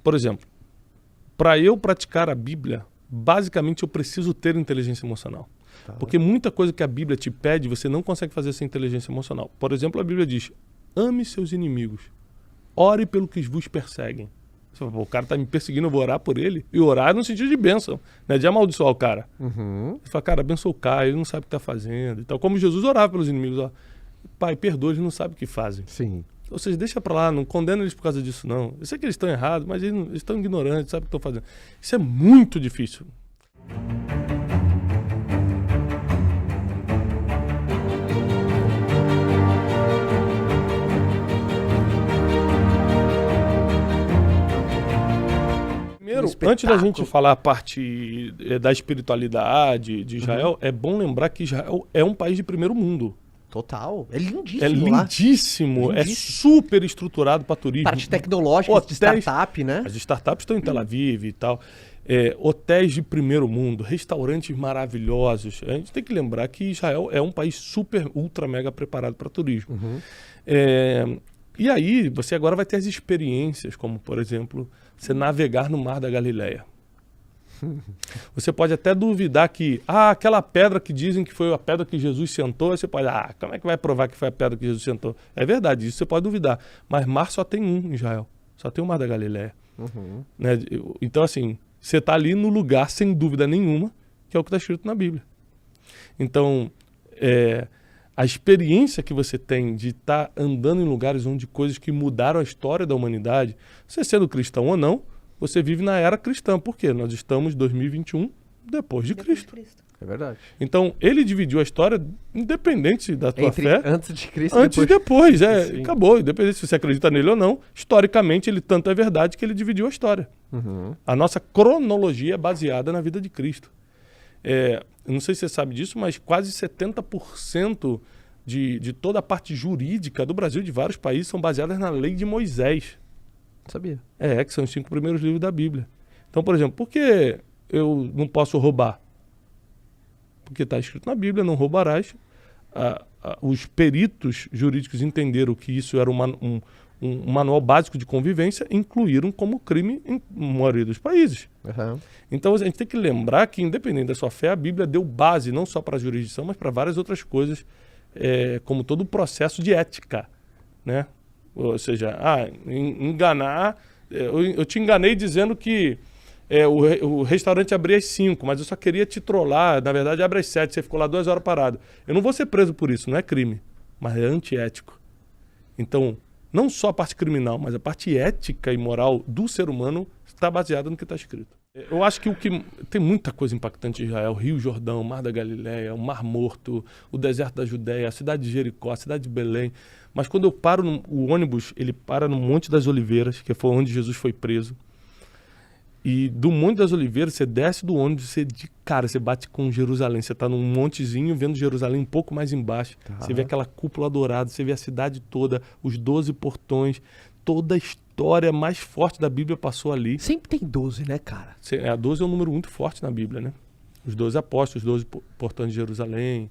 Por exemplo, para eu praticar a Bíblia, basicamente eu preciso ter inteligência emocional. Tá. Porque muita coisa que a Bíblia te pede, você não consegue fazer sem inteligência emocional. Por exemplo, a Bíblia diz, ame seus inimigos, ore pelo que vos perseguem. Você fala, pô, o cara tá me perseguindo, eu vou orar por ele. E orar no sentido de bênção, né? De amaldiçoar o cara. Você fala, cara, abençoa o cara, ele não sabe o que tá fazendo. Então, como Jesus orava pelos inimigos, ó, pai, perdoa, eles não sabem o que fazem. Sim. Ou seja, deixa pra lá, não condena eles por causa disso, não. Eu sei que eles estão errados, mas eles estão ignorantes, sabem o que estão fazendo. Isso é muito difícil. Primeiro, antes da gente falar a parte da espiritualidade de Israel, é bom lembrar que Israel é um país de primeiro mundo. Total. É lindíssimo. É lindíssimo, lá. é super estruturado para turismo. Parte tecnológica, de startup, né? As startups estão em Tel Aviv e tal. Hotéis de primeiro mundo, restaurantes maravilhosos. A gente tem que lembrar que Israel é um país super, ultra, mega preparado para turismo. E aí, você agora vai ter as experiências, como, por exemplo, você navegar no Mar da Galileia. Você pode até duvidar que, aquela pedra que dizem que foi a pedra que Jesus sentou, você pode, como é que vai provar que foi a pedra que Jesus sentou? É verdade, isso você pode duvidar. Mas mar só tem um em Israel, só tem o Mar da Galileia. Né? Então, assim, você está ali no lugar, sem dúvida nenhuma, que é o que está escrito na Bíblia. Então, a experiência que você tem de estar andando em lugares onde coisas que mudaram a história da humanidade, você sendo cristão ou não, você vive na era cristã. Por quê? Nós estamos em 2021 depois de Cristo. É verdade. Então, ele dividiu a história independente da tua fé. Antes de Cristo antes e depois. Acabou. Independente se você acredita nele ou não. Historicamente, ele tanto é verdade que ele dividiu a história. A nossa cronologia é baseada na vida de Cristo. Eu não sei se você sabe disso, mas quase 70% de toda a parte jurídica do Brasil e de vários países são baseadas na lei de Moisés. Sabia. Que são os 5 primeiros livros da Bíblia. Então, por exemplo, por que eu não posso roubar? Porque está escrito na Bíblia, não roubarás. Os peritos jurídicos entenderam que isso era um manual básico de convivência, incluíram como crime em maioria dos países. Então, a gente tem que lembrar que, independente da sua fé, a Bíblia deu base não só para a jurisdição, mas para várias outras coisas, como todo o processo de ética, né? Ou seja, enganar... Eu te enganei dizendo que o restaurante abria às 5, mas eu só queria te trollar. Na verdade, abre às 7, você ficou lá 2 horas parado. Eu não vou ser preso por isso, não é crime, mas é antiético. Então, não só a parte criminal, mas a parte ética e moral do ser humano está baseada no que está escrito. Eu acho que tem muita coisa impactante em Israel: Rio Jordão, o Mar da Galileia, o Mar Morto, o deserto da Judéia, a cidade de Jericó, a cidade de Belém. Mas quando eu paro, o ônibus, ele para no Monte das Oliveiras, que foi onde Jesus foi preso. E do Monte das Oliveiras, você desce do ônibus, você bate com Jerusalém. Você está num montezinho vendo Jerusalém um pouco mais embaixo. Você vê aquela cúpula dourada, você vê a cidade toda, os 12 portões, toda a história mais forte da Bíblia passou ali. Sempre tem 12, né, cara? A 12 é um número muito forte na Bíblia, né? Os 12 apóstolos, os 12 portões de Jerusalém,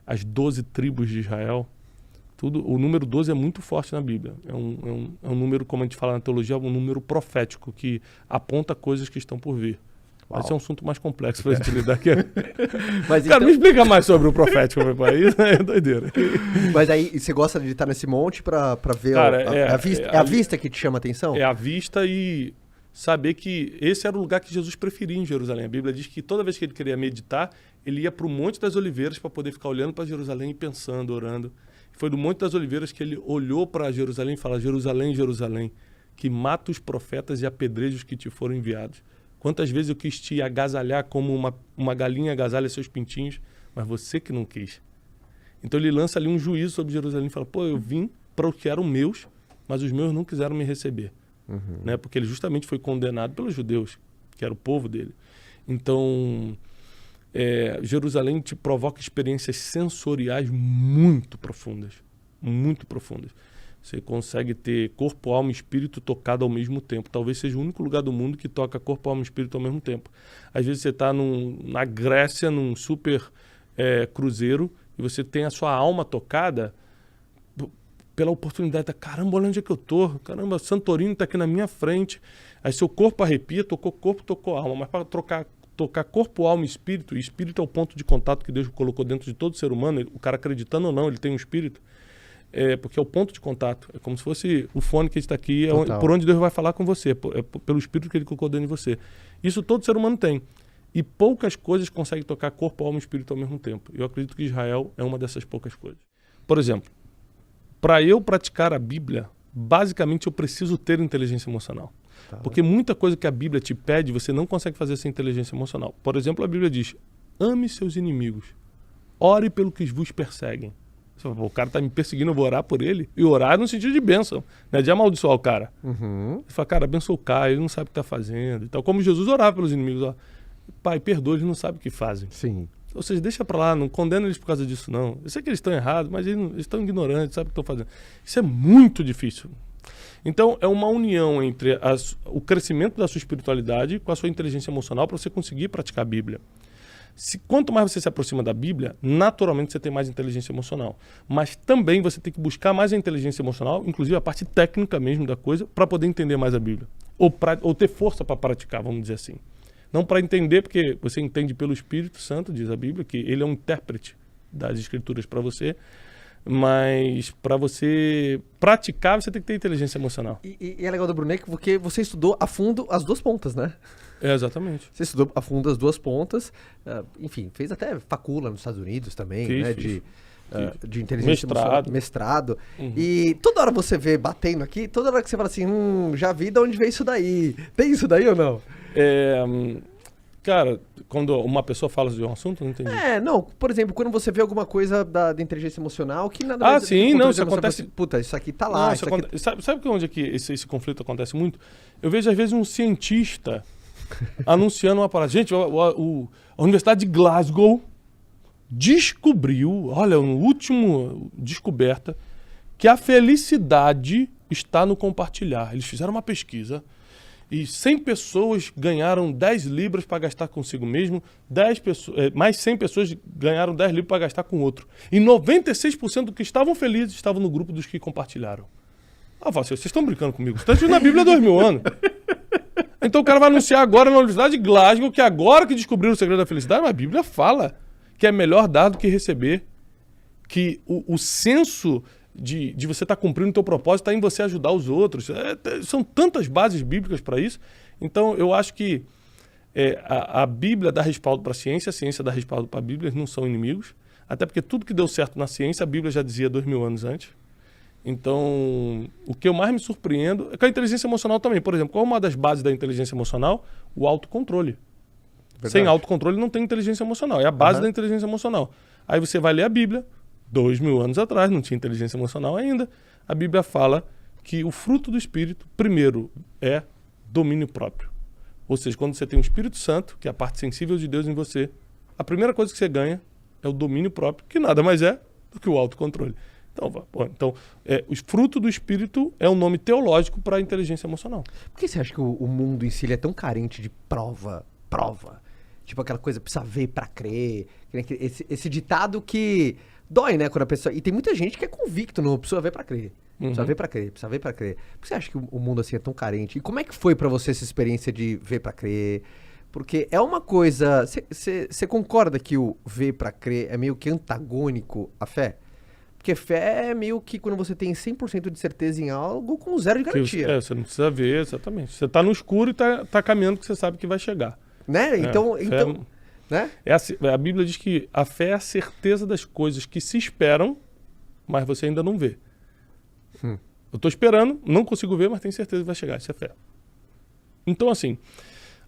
as 12 tribos de Israel. O número 12 é muito forte na Bíblia. É um número, como a gente fala na teologia, um número profético, que aponta coisas que estão por vir. Mas esse é um assunto mais complexo para a gente lidar aqui. Mas cara, me explica mais sobre o profético, meu pai. Isso é doideira. Mas aí, você gosta de estar nesse monte para ver cara, a vista? É a vista que te chama a atenção? É a vista e saber que esse era o lugar que Jesus preferia em Jerusalém. A Bíblia diz que toda vez que ele queria meditar, ele ia para o Monte das Oliveiras para poder ficar olhando para Jerusalém e pensando, orando. Foi do Monte das Oliveiras que ele olhou para Jerusalém e falou: Jerusalém, Jerusalém, que mata os profetas e apedreja os que te foram enviados. Quantas vezes eu quis te agasalhar como uma galinha agasalha seus pintinhos, mas você que não quis. Então ele lança ali um juízo sobre Jerusalém e fala: eu vim para os que eram meus, mas os meus não quiseram me receber. Né? Porque ele justamente foi condenado pelos judeus, que era o povo dele. Então... Jerusalém te provoca experiências sensoriais muito profundas. Muito profundas. Você consegue ter corpo, alma e espírito tocado ao mesmo tempo. Talvez seja o único lugar do mundo que toca corpo, alma e espírito ao mesmo tempo. Às vezes você está na Grécia, num super cruzeiro, e você tem a sua alma tocada pela oportunidade. Caramba, olha onde é que eu tô. Caramba, Santorini está aqui na minha frente. Aí seu corpo arrepia, tocou corpo, tocou alma. Mas para tocar corpo, alma e espírito é o ponto de contato que Deus colocou dentro de todo ser humano, o cara acreditando ou não, ele tem um espírito, porque é o ponto de contato. É como se fosse o fone que está aqui, por onde Deus vai falar com você, pelo espírito que ele colocou dentro de você. Isso todo ser humano tem. E poucas coisas conseguem tocar corpo, alma e espírito ao mesmo tempo. Eu acredito que Israel é uma dessas poucas coisas. Por exemplo, para eu praticar a Bíblia, basicamente eu preciso ter inteligência emocional. Tá. Porque muita coisa que a Bíblia te pede, você não consegue fazer sem inteligência emocional. Por exemplo, a Bíblia diz, ame seus inimigos, ore pelo que vos perseguem. Você fala, o cara está me perseguindo, eu vou orar por ele. E orar no sentido de bênção, né? De amaldiçoar o cara. Você fala, cara, abençoa o cara, ele não sabe o que está fazendo. E tal. Como Jesus orava pelos inimigos, ó, Pai, perdoa, eles não sabem o que fazem. Sim. Ou seja, deixa pra lá, não condena eles por causa disso, não. Eu sei que eles estão errados, mas eles estão ignorantes, sabem o que estão fazendo. Isso é muito difícil. Então, é uma união entre o crescimento da sua espiritualidade com a sua inteligência emocional para você conseguir praticar a Bíblia. Quanto mais você se aproxima da Bíblia, naturalmente você tem mais inteligência emocional. Mas também você tem que buscar mais a inteligência emocional, inclusive a parte técnica mesmo da coisa, para poder entender mais a Bíblia. Ou ter força para praticar, vamos dizer assim. Não para entender, porque você entende pelo Espírito Santo, diz a Bíblia, que ele é um intérprete das Escrituras para você, mas para você praticar, você tem que ter inteligência emocional. E é legal do Brunet porque você estudou a fundo as duas pontas, né? Exatamente. Você estudou a fundo as duas pontas, enfim, fez até facula nos Estados Unidos também, né? De inteligência emocional, mestrado. E toda hora você vê batendo aqui, toda hora que você fala assim, já vi de onde veio isso daí. Tem isso daí ou não? Cara, quando uma pessoa fala de um assunto, não entendi. Não, por exemplo, quando você vê alguma coisa da inteligência emocional que nada mais... sim, não, isso acontece... Puta, isso aqui tá lá. Sabe onde é que esse conflito acontece muito? Eu vejo, às vezes, um cientista anunciando uma parada. Gente, a Universidade de Glasgow descobriu, olha, no último descoberta, que a felicidade está no compartilhar. Eles fizeram uma pesquisa e 100 pessoas ganharam 10 libras para gastar consigo mesmo, mais 100 pessoas ganharam 10 libras para gastar com outro. E 96% dos que estavam felizes estavam no grupo dos que compartilharam. Vocês estão brincando comigo. Isso está escrito na Bíblia há 2000 anos. Então o cara vai anunciar agora na Universidade de Glasgow que agora que descobriram o segredo da felicidade, mas a Bíblia fala que é melhor dar do que receber, que o senso de você estar cumprindo o teu propósito está em você ajudar os outros. São tantas bases bíblicas para isso. Então eu acho que a Bíblia dá respaldo para a ciência dá respaldo para a Bíblia, eles não são inimigos, até porque tudo que deu certo na ciência, a Bíblia já dizia 2000 anos antes. Então, o que eu mais me surpreendo é com a inteligência emocional também. Por exemplo, qual é uma das bases da inteligência emocional? O autocontrole. Verdade. Sem autocontrole não tem inteligência emocional. É a base da inteligência emocional. Aí você vai ler a Bíblia, 2000 anos atrás, não tinha inteligência emocional ainda. A Bíblia fala que o fruto do Espírito, primeiro, é domínio próprio. Ou seja, quando você tem o Espírito Santo, que é a parte sensível de Deus em você, a primeira coisa que você ganha é o domínio próprio, que nada mais é do que o autocontrole. Então, o fruto do Espírito é um nome teológico para a inteligência emocional. Por que você acha que o mundo em si ele é tão carente de prova? Tipo aquela coisa, precisa ver para crer. Esse ditado que dói, né? Quando a pessoa... E tem muita gente que é convicto, não precisa ver para crer. Precisa ver para crer, precisa ver para crer. Por que você acha que o mundo assim é tão carente? E como é que foi para você essa experiência de ver para crer? Porque é uma coisa... Você concorda que o ver para crer é meio que antagônico à fé? Porque fé é meio que quando você tem 100% de certeza em algo com zero de garantia. Você não precisa ver, exatamente. Você está no escuro e tá caminhando que você sabe que vai chegar. Né? Então né? A Bíblia diz que a fé é a certeza das coisas que se esperam, mas você ainda não vê. Eu estou esperando, não consigo ver, mas tenho certeza que vai chegar. Isso é fé. Então, assim,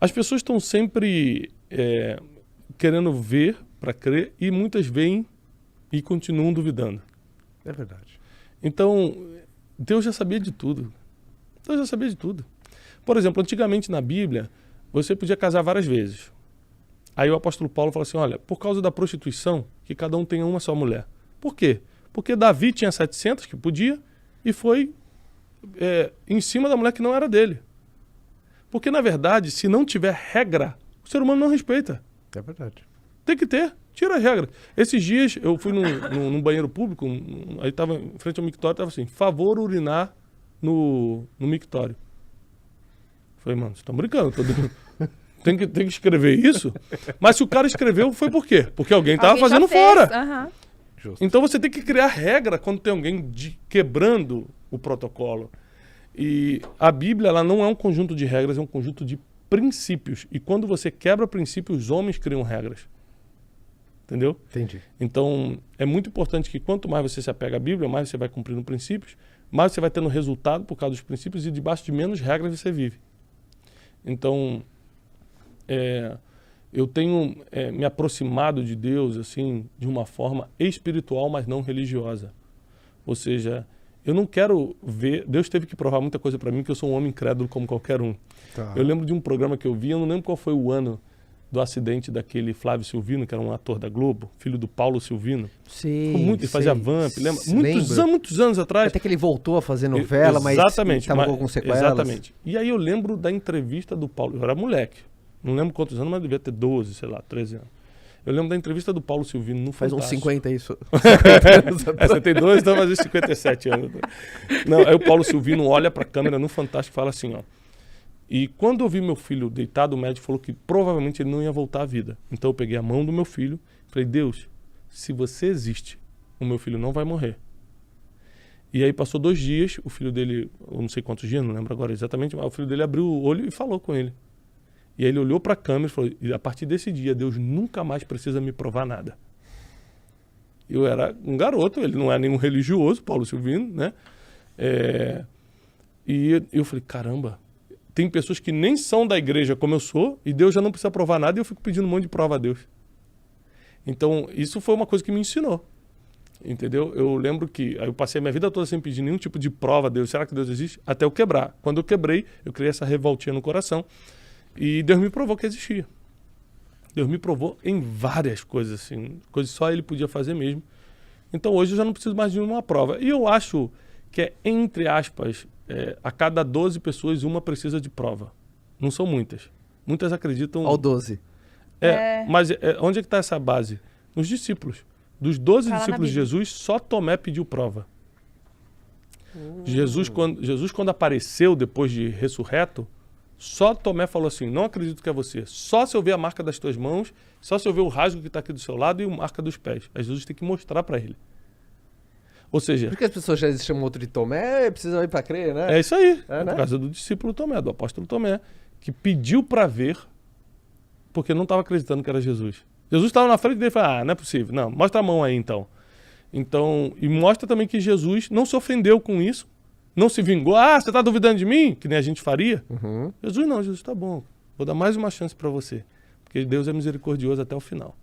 as pessoas estão sempre querendo ver para crer e muitas veem e continuam duvidando. É verdade. Então, Deus já sabia de tudo. Deus já sabia de tudo. Por exemplo, antigamente na Bíblia, você podia casar várias vezes. Aí o apóstolo Paulo fala assim, olha, por causa da prostituição, que cada um tenha uma só mulher. Por quê? Porque Davi tinha 700 que podia e foi em cima da mulher que não era dele. Porque, na verdade, se não tiver regra, o ser humano não respeita. É verdade. Tem que ter. Tira as regras. Esses dias eu fui num banheiro público, aí tava em frente ao mictório, tava assim, favor urinar no mictório. Falei, mano, vocês estão brincando. Tem que escrever isso? Mas se o cara escreveu, foi por quê? Porque alguém tava fazendo fora. Aham. Justo. Então você tem que criar regra quando tem alguém quebrando o protocolo. E a Bíblia, ela não é um conjunto de regras, é um conjunto de princípios. E quando você quebra princípios, os homens criam regras. Entendeu? Entendi. Então, é muito importante que quanto mais você se apega à Bíblia, mais você vai cumprindo princípios, mais você vai tendo resultado por causa dos princípios e debaixo de menos regras você vive. Então, eu tenho me aproximado de Deus assim de uma forma espiritual, mas não religiosa. Ou seja, eu não quero ver... Deus teve que provar muita coisa para mim, que eu sou um homem incrédulo como qualquer um. Tá. Eu lembro de um programa que eu vi, eu não lembro qual foi o ano do acidente daquele Flávio Silvino, que era um ator da Globo, filho do Paulo Silvino. Sim, Ele fazia Vamp, lembra? Lembro. Muitos anos atrás. Até que ele voltou a fazer novela, mas estava com algumas sequelas. Exatamente. E aí eu lembro da entrevista do Paulo, eu era moleque, não lembro quantos anos, mas devia ter 12, sei lá, 13 anos. Eu lembro da entrevista do Paulo Silvino no Faz Fantástico. uns 50 isso. 50 anos. Você tem 2, então faz uns 57 anos. Não, aí o Paulo Silvino olha pra câmera no Fantástico e fala assim, ó. E quando eu vi meu filho deitado, o médico falou que provavelmente ele não ia voltar à vida. Então eu peguei a mão do meu filho e falei, Deus, se você existe, o meu filho não vai morrer. E aí passou 2 dias, o filho dele, eu não sei quantos dias, não lembro agora exatamente, mas o filho dele abriu o olho e falou com ele. E aí ele olhou para a câmera e falou, e a partir desse dia, Deus nunca mais precisa me provar nada. Eu era um garoto, ele não era nenhum religioso, Paulo Silvino, né? E eu falei, caramba, tem pessoas que nem são da igreja como eu sou, e Deus já não precisa provar nada, e eu fico pedindo um monte de prova a Deus. Então, isso foi uma coisa que me ensinou. Entendeu? Eu lembro que aí eu passei a minha vida toda sem pedir nenhum tipo de prova a Deus. Será que Deus existe? Até eu quebrar. Quando eu quebrei, eu criei essa revoltinha no coração. E Deus me provou que existia. Deus me provou em várias coisas, assim. Coisas que só Ele podia fazer mesmo. Então hoje eu já não preciso mais de uma prova. E eu acho que é, entre aspas, a cada 12 pessoas, uma precisa de prova. Não são muitas. Muitas acreditam... Ao 12. Mas onde é que está essa base? Nos discípulos. Dos 12 discípulos de Jesus, só Tomé pediu prova. Jesus, quando apareceu depois de ressurreto, só Tomé falou assim, não acredito que é você. Só se eu ver a marca das tuas mãos, só se eu ver o rasgo que está aqui do seu lado e a marca dos pés. Aí Jesus tem que mostrar para ele. Ou seja... Por que as pessoas já chamam outro de Tomé, precisam ir para crer, né? É isso aí. Né? Por causa do discípulo Tomé, do apóstolo Tomé, que pediu para ver, porque não estava acreditando que era Jesus. Jesus estava na frente dele e falou, não é possível. Não, mostra a mão aí então. E mostra também que Jesus não se ofendeu com isso, não se vingou. Você está duvidando de mim? Que nem a gente faria. Uhum. Jesus tá bom, vou dar mais uma chance para você. Porque Deus é misericordioso até o final.